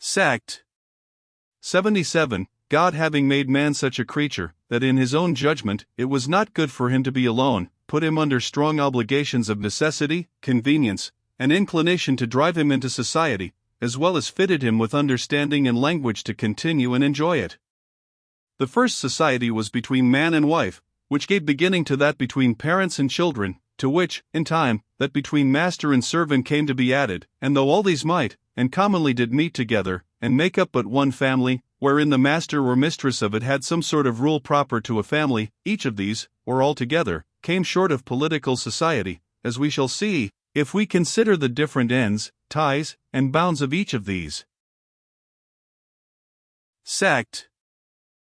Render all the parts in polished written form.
Sect. 77. God, having made man such a creature, that in his own judgment it was not good for him to be alone, put him under strong obligations of necessity, convenience, and inclination to drive him into society, as well as fitted him with understanding and language to continue and enjoy it. The first society was between man and wife, which gave beginning to that between parents and children, to which, in time, that between master and servant came to be added, and though all these might, and commonly did meet together, and make up but one family, wherein the master or mistress of it had some sort of rule proper to a family, each of these, or all together, came short of political society, as we shall see, if we consider the different ends, ties, and bounds of each of these. Sect.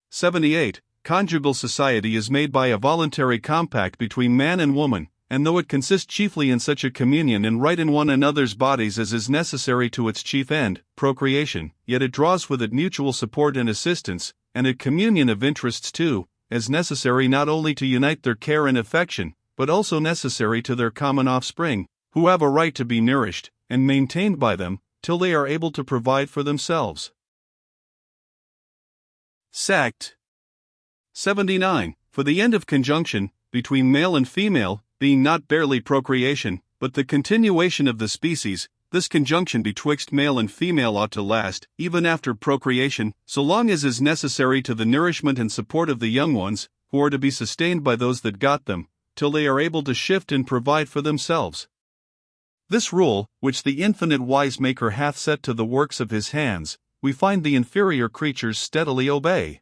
78. Conjugal society is made by a voluntary compact between man and woman, and though it consists chiefly in such a communion and right in one another's bodies as is necessary to its chief end, procreation, yet it draws with it mutual support and assistance, and a communion of interests too, as necessary not only to unite their care and affection, but also necessary to their common offspring, who have a right to be nourished, and maintained by them, till they are able to provide for themselves. Sect. 79. For the end of conjunction, between male and female, being not barely procreation, but the continuation of the species, this conjunction betwixt male and female ought to last, even after procreation, so long as is necessary to the nourishment and support of the young ones, who are to be sustained by those that got them, till they are able to shift and provide for themselves. This rule, which the infinite wise Maker hath set to the works of his hands, we find the inferior creatures steadily obey.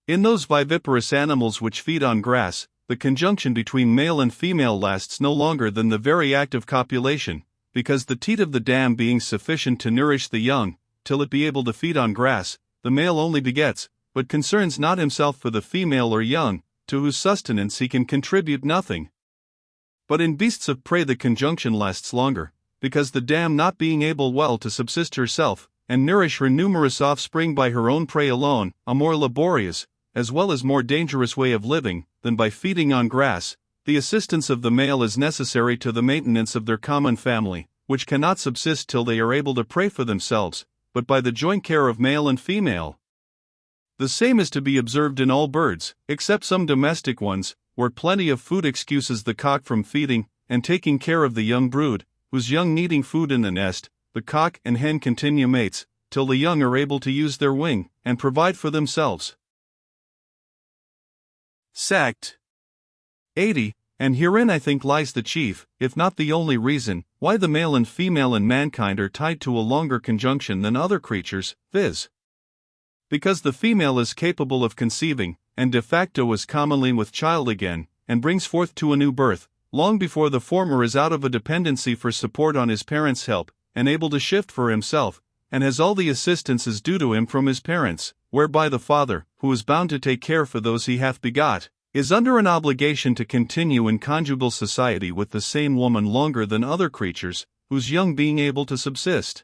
In those viviparous animals which feed on grass, the conjunction between male and female lasts no longer than the very act of copulation, because the teat of the dam being sufficient to nourish the young, till it be able to feed on grass, the male only begets, but concerns not himself for the female or young, to whose sustenance he can contribute nothing. But in beasts of prey the conjunction lasts longer, because the dam not being able well to subsist herself, and nourish her numerous offspring by her own prey alone, a more laborious, as well as more dangerous way of living, than by feeding on grass, the assistance of the male is necessary to the maintenance of their common family, which cannot subsist till they are able to prey for themselves, but by the joint care of male and female. The same is to be observed in all birds, except some domestic ones, where plenty of food excuses the cock from feeding, and taking care of the young brood, whose young needing food in the nest, the cock and hen continue mates, till the young are able to use their wing, and provide for themselves. Sect. 80. And herein I think lies the chief, if not the only reason, why the male and female in mankind are tied to a longer conjunction than other creatures, viz. Because the female is capable of conceiving, and de facto is commonly with child again, and brings forth to a new birth, long before the former is out of a dependency for support on his parents' help, and able to shift for himself, and has all the assistances due to him from his parents, whereby the father, who is bound to take care for those he hath begot, is under an obligation to continue in conjugal society with the same woman longer than other creatures, whose young being able to subsist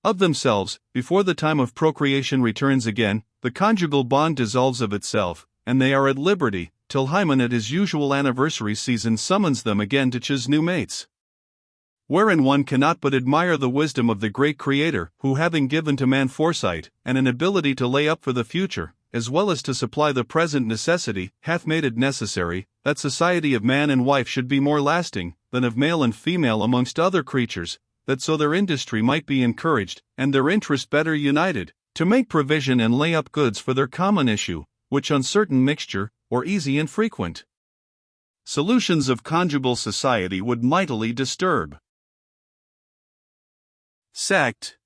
of themselves, before the time of procreation returns again, the conjugal bond dissolves of itself, and they are at liberty, till Hymen at his usual anniversary season summons them again to choose new mates. Wherein one cannot but admire the wisdom of the great Creator, who having given to man foresight, and an ability to lay up for the future, as well as to supply the present necessity, hath made it necessary, that society of man and wife should be more lasting, than of male and female amongst other creatures, that so their industry might be encouraged, and their interest better united, to make provision and lay up goods for their common issue, which uncertain mixture, or easy and frequent solutions of conjugal society would mightily disturb. Sect.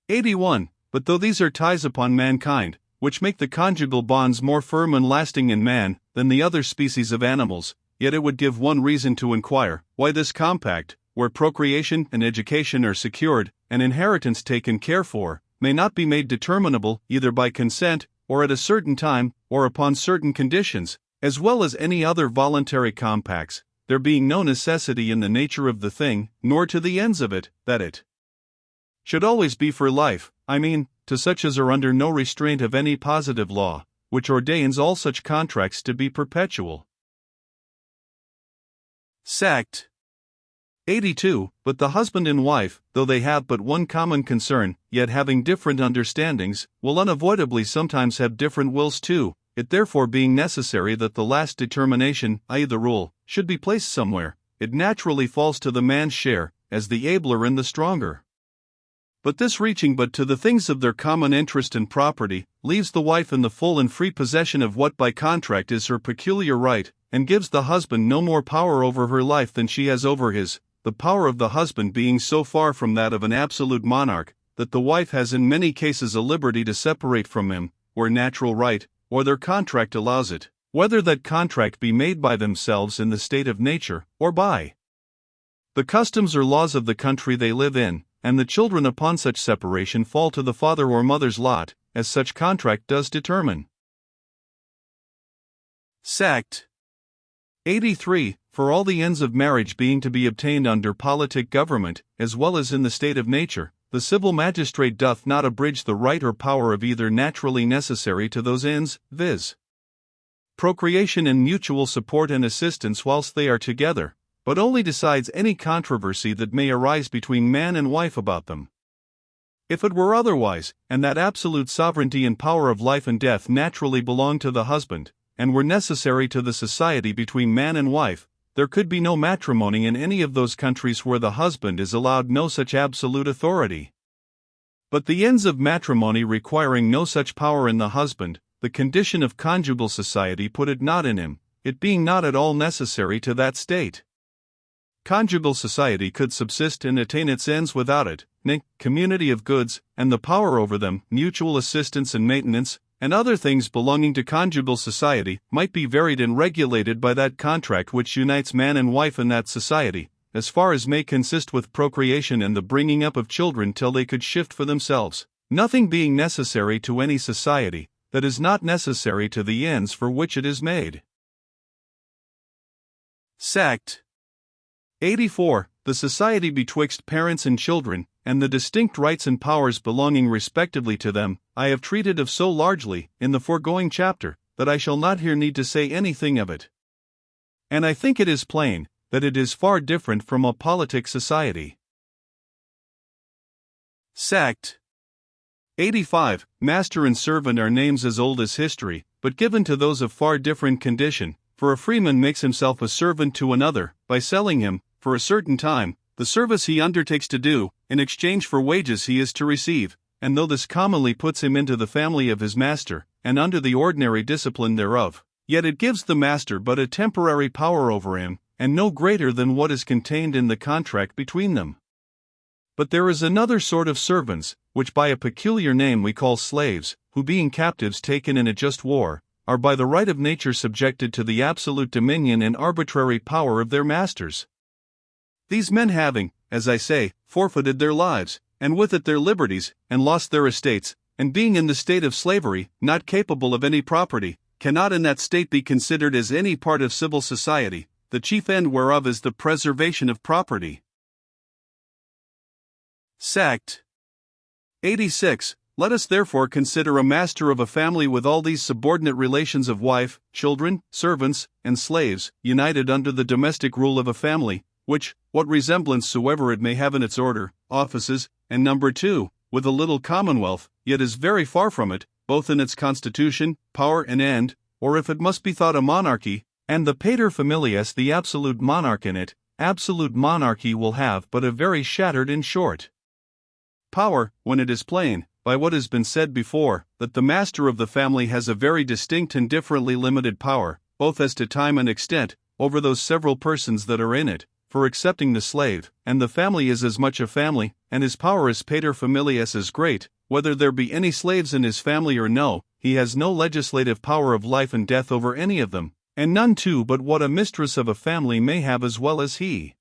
81. But though these are ties upon mankind, which make the conjugal bonds more firm and lasting in man than the other species of animals, yet it would give one reason to inquire, why this compact, where procreation and education are secured, and inheritance taken care for, may not be made determinable either by consent, or at a certain time, or upon certain conditions, as well as any other voluntary compacts, there being no necessity in the nature of the thing, nor to the ends of it, that it should always be for life, I mean, to such as are under no restraint of any positive law, which ordains all such contracts to be perpetual. Sect. 82. But the husband and wife, though they have but one common concern, yet having different understandings, will unavoidably sometimes have different wills too, it therefore being necessary that the last determination, i.e. the rule, should be placed somewhere, it naturally falls to the man's share, as the abler and the stronger. But this reaching but to the things of their common interest and property, leaves the wife in the full and free possession of what by contract is her peculiar right, and gives the husband no more power over her life than she has over his, the power of the husband being so far from that of an absolute monarch, that the wife has in many cases a liberty to separate from him, where natural right, or their contract allows it, whether that contract be made by themselves in the state of nature, or by the customs or laws of the country they live in, and the children upon such separation fall to the father or mother's lot, as such contract does determine. Sect. 83. For all the ends of marriage being to be obtained under politic government, as well as in the state of nature, the civil magistrate doth not abridge the right or power of either naturally necessary to those ends, viz. procreation and mutual support and assistance whilst they are together, but only decides any controversy that may arise between man and wife about them. If it were otherwise, and that absolute sovereignty and power of life and death naturally belonged to the husband, and were necessary to the society between man and wife, there could be no matrimony in any of those countries where the husband is allowed no such absolute authority. But the ends of matrimony requiring no such power in the husband, the condition of conjugal society put it not in him, it being not at all necessary to that state. Conjugal society could subsist and attain its ends without it, nay, community of goods, and the power over them, mutual assistance and maintenance, and other things belonging to conjugal society, might be varied and regulated by that contract which unites man and wife in that society, as far as may consist with procreation and the bringing up of children till they could shift for themselves, nothing being necessary to any society that is not necessary to the ends for which it is made. Sect. 84. The society betwixt parents and children, and the distinct rights and powers belonging respectively to them, I have treated of so largely, in the foregoing chapter, that I shall not here need to say anything of it. And I think it is plain, that it is far different from a politic society. Sect. 85. Master and servant are names as old as history, but given to those of far different condition, for a freeman makes himself a servant to another, by selling him, for a certain time, the service he undertakes to do, in exchange for wages he is to receive, and though this commonly puts him into the family of his master, and under the ordinary discipline thereof, yet it gives the master but a temporary power over him, and no greater than what is contained in the contract between them. But there is another sort of servants, which by a peculiar name we call slaves, who being captives taken in a just war, are by the right of nature subjected to the absolute dominion and arbitrary power of their masters. These men having, as I say, forfeited their lives, and with it their liberties, and lost their estates, and being in the state of slavery, not capable of any property, cannot in that state be considered as any part of civil society, the chief end whereof is the preservation of property. Sect. 86. Let us therefore consider a master of a family with all these subordinate relations of wife, children, servants, and slaves, united under the domestic rule of a family, which, what resemblance soever it may have in its order, offices, and number 2, with a little commonwealth, yet is very far from it, both in its constitution, power and end, or if it must be thought a monarchy, and the pater familias the absolute monarch in it, absolute monarchy will have but a very shattered and short power, when it is plain, by what has been said before, that the master of the family has a very distinct and differently limited power, both as to time and extent, over those several persons that are in it, for excepting the slave, and the family is as much a family, and his power as pater familias is great, whether there be any slaves in his family or no, he has no legislative power of life and death over any of them, and none too but what a mistress of a family may have as well as he.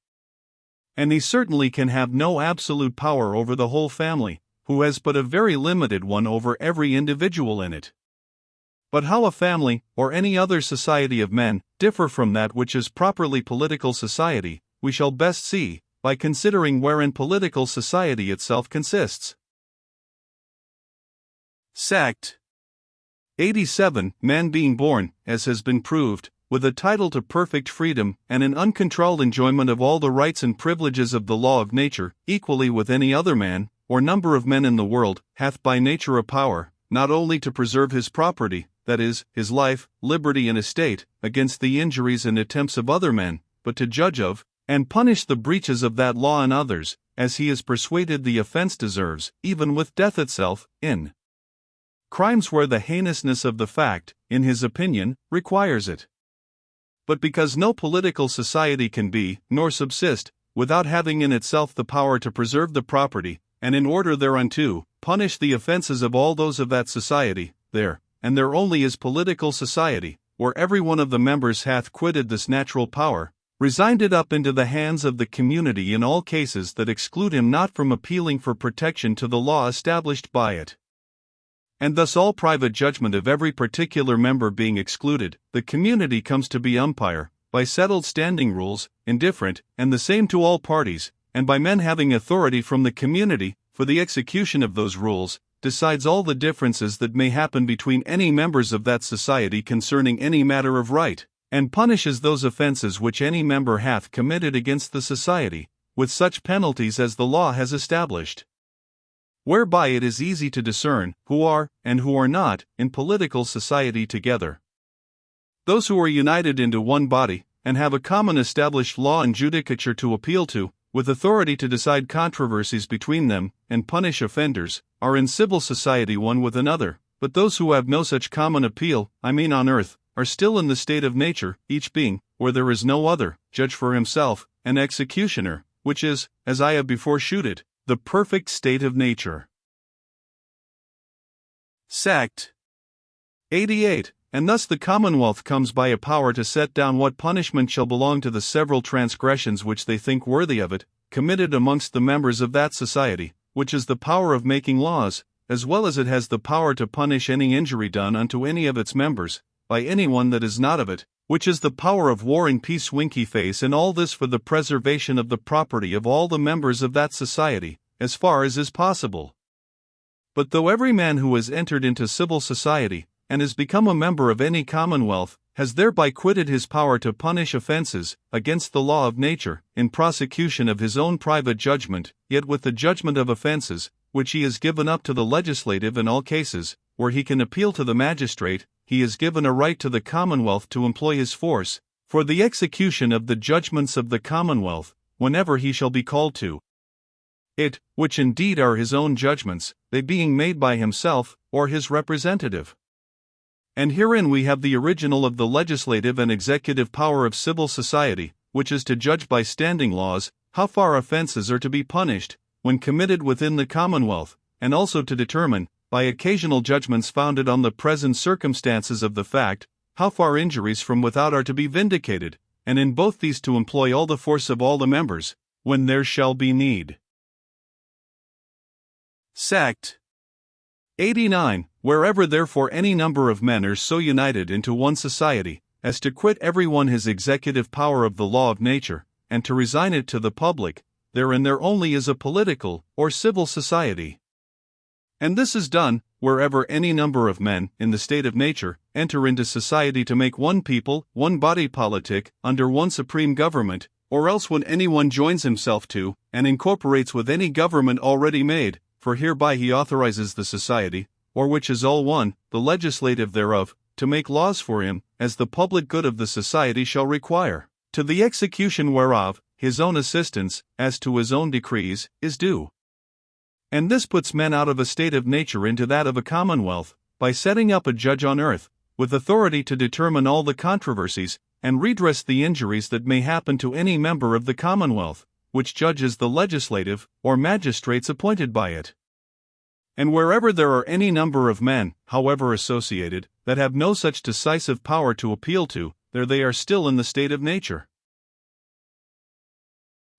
And he certainly can have no absolute power over the whole family, who has but a very limited one over every individual in it. But how a family, or any other society of men, differ from that which is properly political society, we shall best see, by considering wherein political society itself consists. Sect. 87. Man being born, as has been proved, with a title to perfect freedom and an uncontrolled enjoyment of all the rights and privileges of the law of nature, equally with any other man, or number of men in the world, hath by nature a power, not only to preserve his property, that is, his life, liberty and estate, against the injuries and attempts of other men, but to judge of, and punish the breaches of that law in others, as he is persuaded the offense deserves, even with death itself, in crimes where the heinousness of the fact, in his opinion, requires it. But because no political society can be, nor subsist, without having in itself the power to preserve the property, and in order thereunto, punish the offences of all those of that society, there, and there only is political society, where every one of the members hath quitted this natural power, resigned it up into the hands of the community in all cases that exclude him not from appealing for protection to the law established by it. And thus all private judgment of every particular member being excluded, the community comes to be umpire, by settled standing rules, indifferent, and the same to all parties, and by men having authority from the community, for the execution of those rules, decides all the differences that may happen between any members of that society concerning any matter of right, and punishes those offences which any member hath committed against the society, with such penalties as the law has established. Whereby it is easy to discern who are, and who are not, in political society together. Those who are united into one body, and have a common established law and judicature to appeal to, with authority to decide controversies between them, and punish offenders, are in civil society one with another, but those who have no such common appeal, I mean on earth, are still in the state of nature, each being, where there is no other, judge for himself, an executioner, which is, as I have before shewed, the perfect state of nature. Sect. 88. And thus the Commonwealth comes by a power to set down what punishment shall belong to the several transgressions which they think worthy of it, committed amongst the members of that society, which is the power of making laws, as well as it has the power to punish any injury done unto any of its members, by any one that is not of it, which is the power of war and peace winky face, and all this for the preservation of the property of all the members of that society, as far as is possible. But though every man who has entered into civil society, and has become a member of any commonwealth, has thereby quitted his power to punish offences against the law of nature, in prosecution of his own private judgment, yet with the judgment of offences, which he has given up to the legislative in all cases, where he can appeal to the magistrate, he is given a right to the commonwealth to employ his force, for the execution of the judgments of the commonwealth, whenever he shall be called to it, which indeed are his own judgments, they being made by himself, or his representative. And herein we have the original of the legislative and executive power of civil society, which is to judge by standing laws, how far offences are to be punished, when committed within the commonwealth, and also to determine, by occasional judgments founded on the present circumstances of the fact, how far injuries from without are to be vindicated, and in both these to employ all the force of all the members, when there shall be need. Sect. 89. Wherever therefore any number of men are so united into one society, as to quit every one his executive power of the law of nature, and to resign it to the public, therein there only is a political, or civil society. And this is done, wherever any number of men, in the state of nature, enter into society to make one people, one body politic, under one supreme government, or else when any one joins himself to, and incorporates with any government already made, for hereby he authorizes the society, or which is all one, the legislative thereof, to make laws for him, as the public good of the society shall require, to the execution whereof, his own assistance, as to his own decrees, is due. And this puts men out of a state of nature into that of a commonwealth, by setting up a judge on earth, with authority to determine all the controversies, and redress the injuries that may happen to any member of the commonwealth, which judge is the legislative, or magistrates appointed by it. And wherever there are any number of men, however associated, that have no such decisive power to appeal to, there they are still in the state of nature.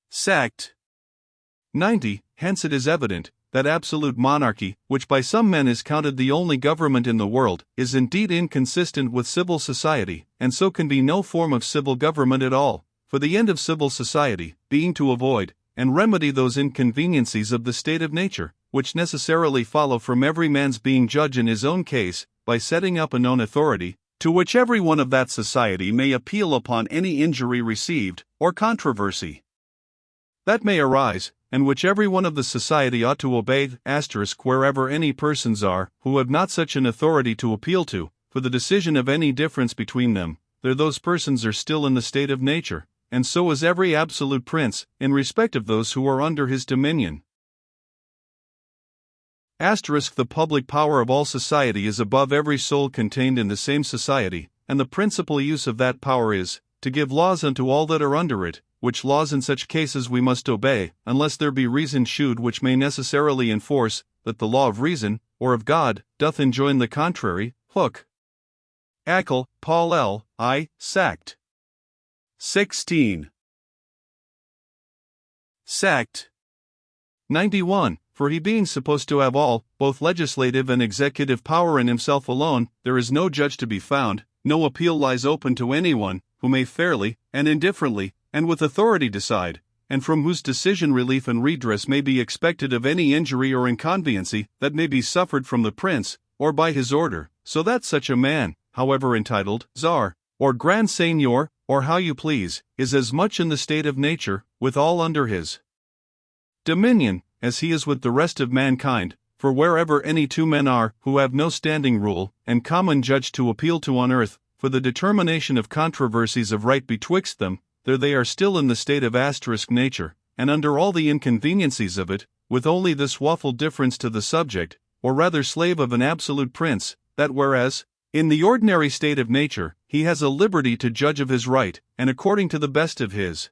Sect. 90. Hence it is evident, that absolute monarchy, which by some men is counted the only government in the world, is indeed inconsistent with civil society, and so can be no form of civil government at all, for the end of civil society, being to avoid, and remedy those inconveniencies of the state of nature, which necessarily follow from every man's being judge in his own case, by setting up a known authority, to which every one of that society may appeal upon any injury received, or controversy that may arise, and which every one of the society ought to obey, wherever any persons are, who have not such an authority to appeal to, for the decision of any difference between them, there those persons are still in the state of nature, and so is every absolute prince, in respect of those who are under his dominion. The public power of all society is above every soul contained in the same society, and the principal use of that power is, to give laws unto all that are under it, which laws in such cases we must obey, unless there be reason shewed which may necessarily enforce, that the law of reason, or of God, doth enjoin the contrary. Hook. Ackle, Paul L. I. Sect. 16. Sect. 91. For he being supposed to have all, both legislative and executive power in himself alone, there is no judge to be found, no appeal lies open to anyone, who may fairly, and indifferently, and with authority decide, and from whose decision relief and redress may be expected of any injury or inconveniency that may be suffered from the prince, or by his order, so that such a man, however entitled, Czar, or Grand Seigneur, or how you please, is as much in the state of nature, with all under his dominion, as he is with the rest of mankind, for wherever any two men are, who have no standing rule, and common judge to appeal to on earth, for the determination of controversies of right betwixt them, there they are still in the state of nature, and under all the inconveniencies of it, with only this waffle difference to the subject, or rather slave of an absolute prince, that whereas, in the ordinary state of nature, he has a liberty to judge of his right, and according to the best of his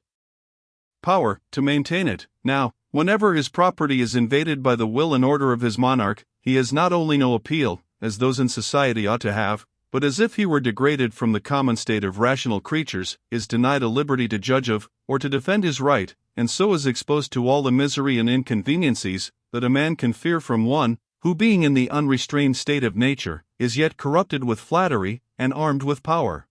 power, to maintain it, now, whenever his property is invaded by the will and order of his monarch, he has not only no appeal, as those in society ought to have, but as if he were degraded from the common state of rational creatures, is denied a liberty to judge of, or to defend his right, and so is exposed to all the misery and inconveniencies that a man can fear from one, who being in the unrestrained state of nature, is yet corrupted with flattery, and armed with power.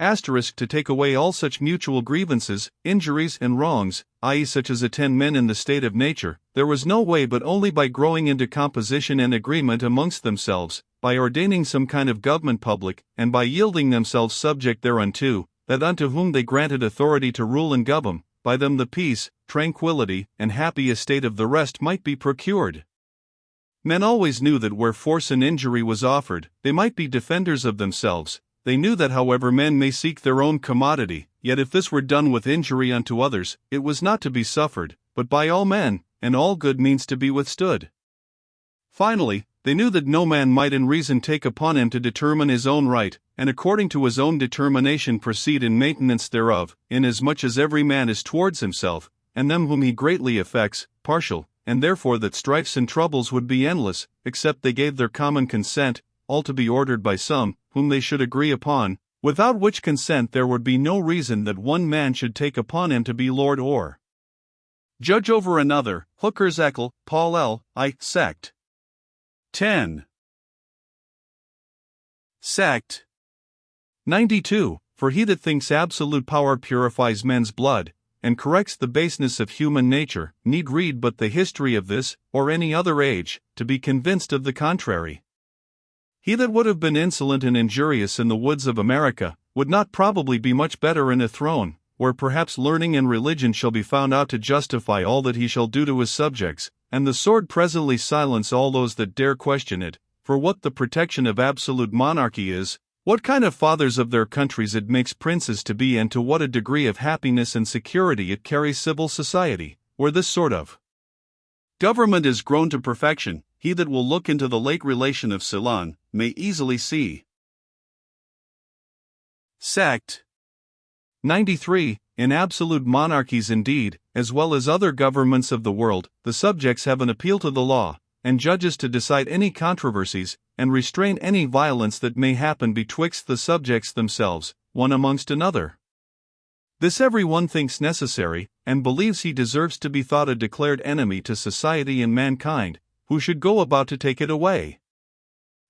To take away all such mutual grievances, injuries, and wrongs, i.e., such as attend men in the state of nature, there was no way but only by growing into composition and agreement amongst themselves, by ordaining some kind of government public, and by yielding themselves subject thereunto, that unto whom they granted authority to rule and govern, by them the peace, tranquility, and happy estate of the rest might be procured. Men always knew that where force and injury was offered, they might be defenders of themselves. They knew that however men may seek their own commodity, yet if this were done with injury unto others, it was not to be suffered, but by all men, and all good means to be withstood. Finally, they knew that no man might in reason take upon him to determine his own right, and according to his own determination proceed in maintenance thereof, inasmuch as every man is towards himself, and them whom he greatly affects, partial, and therefore that strifes and troubles would be endless, except they gave their common consent, all to be ordered by some, whom they should agree upon, without which consent there would be no reason that one man should take upon him to be lord or judge over another. Hooker's Eckle, Paul L. I. Sect. 10. Sect. 92. For he that thinks absolute power purifies men's blood, and corrects the baseness of human nature, need read but the history of this, or any other age, to be convinced of the contrary. He that would have been insolent and injurious in the woods of America, would not probably be much better in a throne, where perhaps learning and religion shall be found out to justify all that he shall do to his subjects, and the sword presently silence all those that dare question it, for what the protection of absolute monarchy is, what kind of fathers of their countries it makes princes to be, and to what a degree of happiness and security it carries civil society, where this sort of government is grown to perfection, he that will look into the late relation of Ceylon, may easily see. Sect. 93. In absolute monarchies indeed, as well as other governments of the world, the subjects have an appeal to the law, and judges to decide any controversies, and restrain any violence that may happen betwixt the subjects themselves, one amongst another. This every one thinks necessary, and believes he deserves to be thought a declared enemy to society and mankind, who should go about to take it away.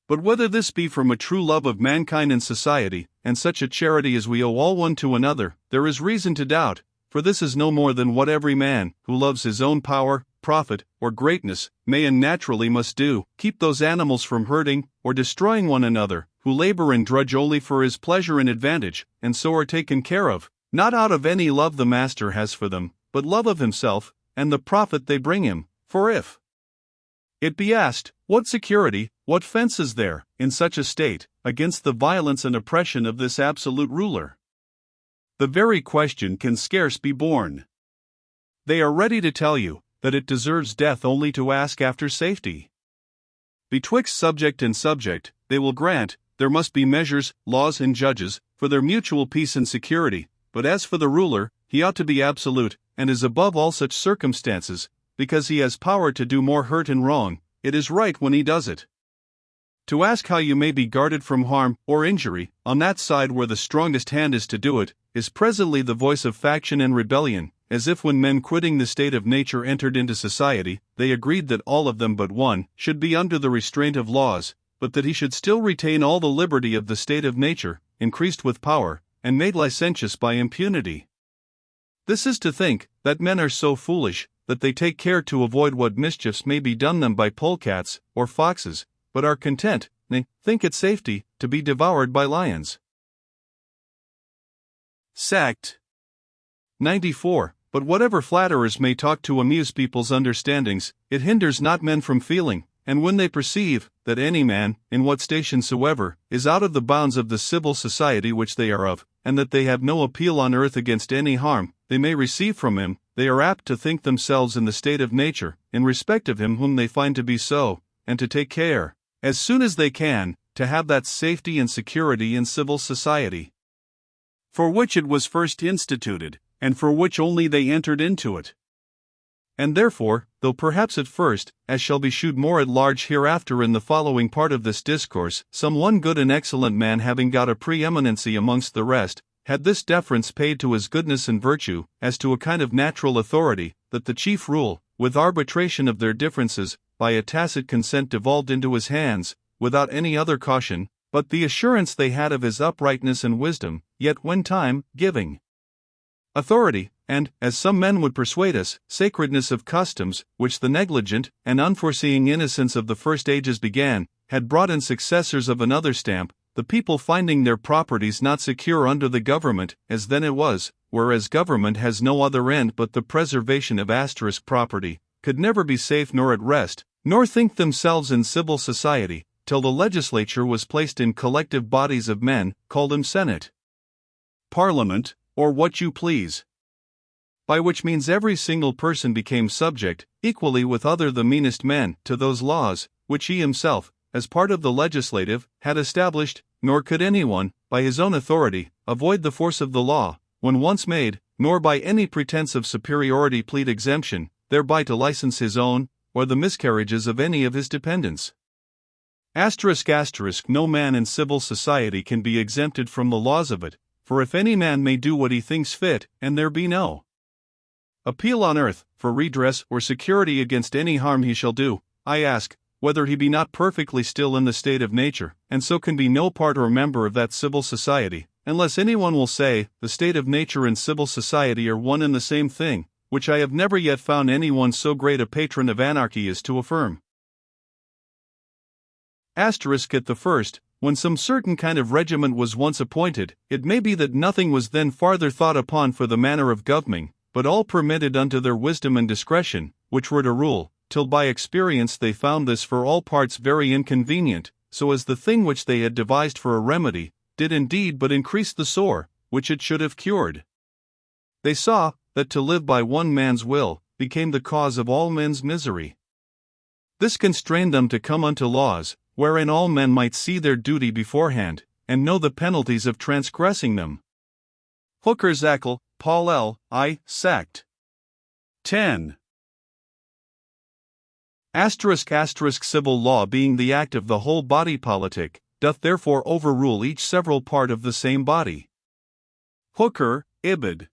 But whether this be from a true love of mankind and society, and such a charity as we owe all one to another, there is reason to doubt, for this is no more than what every man, who loves his own power, profit, or greatness, may and naturally must do, keep those animals from hurting or destroying one another, who labor and drudge only for his pleasure and advantage, and so are taken care of, not out of any love the master has for them, but love of himself, and the profit they bring him. For if it be asked, what security, what fence is there, in such a state, against the violence and oppression of this absolute ruler? The very question can scarce be borne. They are ready to tell you that it deserves death only to ask after safety. Betwixt subject and subject, they will grant, there must be measures, laws, and judges, for their mutual peace and security, but as for the ruler, he ought to be absolute, and is above all such circumstances, because he has power to do more hurt and wrong. It is right when he does it. To ask how you may be guarded from harm or injury, on that side where the strongest hand is to do it, is presently the voice of faction and rebellion, as if when men quitting the state of nature entered into society, they agreed that all of them but one should be under the restraint of laws, but that he should still retain all the liberty of the state of nature, increased with power, and made licentious by impunity. This is to think that men are so foolish that they take care to avoid what mischiefs may be done them by polecats or foxes, but are content, they think it safety, to be devoured by lions. Sacked. 94. But whatever flatterers may talk to amuse people's understandings, it hinders not men from feeling, and when they perceive that any man, in what station soever, is out of the bounds of the civil society which they are of, and that they have no appeal on earth against any harm they may receive from him, they are apt to think themselves in the state of nature, in respect of him whom they find to be so, and to take care, as soon as they can, to have that safety and security in civil society, for which it was first instituted, and for which only they entered into it. And therefore, though perhaps at first, as shall be shewed more at large hereafter in the following part of this discourse, some one good and excellent man having got a preeminency amongst the rest, had this deference paid to his goodness and virtue, as to a kind of natural authority, that the chief rule, with arbitration of their differences, by a tacit consent devolved into his hands, without any other caution, but the assurance they had of his uprightness and wisdom, yet when time, giving authority, and, as some men would persuade us, sacredness of customs, which the negligent and unforeseeing innocence of the first ages began, had brought in successors of another stamp, the people finding their properties not secure under the government, as then it was, whereas government has no other end but the preservation of property, could never be safe nor at rest, nor think themselves in civil society, till the legislature was placed in collective bodies of men, called Senate, Parliament, or what you please. By which means every single person became subject, equally with other the meanest men, to those laws, which he himself, as part of the legislative, had established, nor could anyone, by his own authority, avoid the force of the law, when once made, nor by any pretense of superiority plead exemption, thereby to license his own, or the miscarriages of any of his dependents. No man in civil society can be exempted from the laws of it, for if any man may do what he thinks fit, and there be no appeal on earth, for redress or security against any harm he shall do, I ask, whether he be not perfectly still in the state of nature, and so can be no part or member of that civil society, unless anyone will say, the state of nature and civil society are one and the same thing, which I have never yet found anyone so great a patron of anarchy as to affirm. At the first, when some certain kind of regiment was once appointed, it may be that nothing was then farther thought upon for the manner of governing, but all permitted unto their wisdom and discretion, which were to rule, till by experience they found this for all parts very inconvenient, so as the thing which they had devised for a remedy, did indeed but increase the sore, which it should have cured. They saw, that to live by one man's will, became the cause of all men's misery. This constrained them to come unto laws, wherein all men might see their duty beforehand, and know the penalties of transgressing them. Hooker Zackel, Paul L. I. Sacked. 10. Civil law being the act of the whole body politic, doth therefore overrule each several part of the same body. Hooker, Ibid.